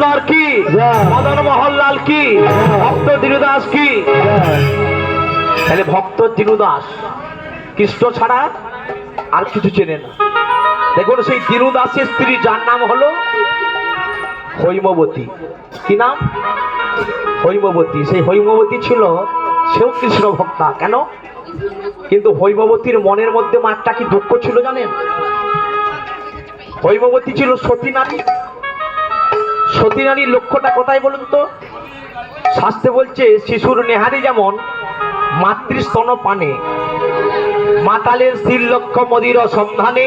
পুরন্দর কি, মদন মোহনলাল কি, ভক্ত দীনদাস কি। তাহলে ভক্ত দীনদাস কৃষ্ণ ছাড়া আর কিছু চেনে না। দেখুন সেই দীনদাসের স্ত্রী যার নাম হলো হৈমবতী। কি নাম? হৈমবতী। সেই হৈমবতী ছিল সেও কৃষ্ণ ভক্তা। কেন? কিন্তু হৈমবতীর মনের মধ্যে একটা কি দুঃখ ছিল জানেন? হৈমবতী ছিল সতী নারী। সতী নারীর লক্ষ্যটা কোথায় বলুন তো? শাস্ত্রে বলছে শিশুর নেহারি যেমন মাতৃস্তন পানে, মাতালের স্ত্রীর লক্ষ্য মদির সন্ধানে,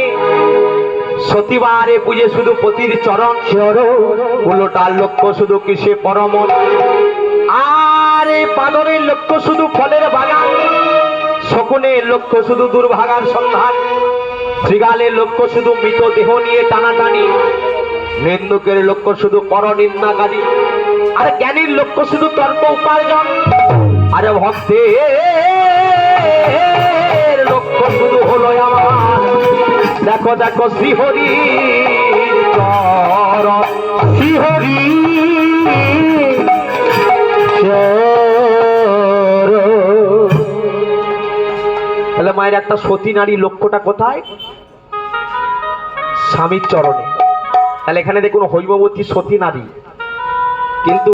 সতীবারে পুজে শুধু পতির চরণ, উলোটার লক্ষ্য শুধু কিসে পরমন, আর এই পাদরের লক্ষ্য শুধু ফলের বাগান, শকুনের লক্ষ্য শুধু দুর্ভাগার সন্ধান, শৃগালের লক্ষ্য শুধু মৃত দেহ নিয়ে টানাটানি, নিন্দুকের লক্ষ্য শুধু পরনিন্দাকারী, আর জ্ঞানীর লক্ষ্য শুধু তর্ক উপার্জন, আরে ভক্তের লক্ষ্য শুধু হলো আমার দেখো দেখো শ্রীহরি চরণ, শ্রীহরি তাহলে মায়ের একটা সতী নারী লক্ষ্যটা কোথায়? স্বামীর চরণে। তাহলে এখানে দেখুন হৈমবতী সতী নারী, কিন্তু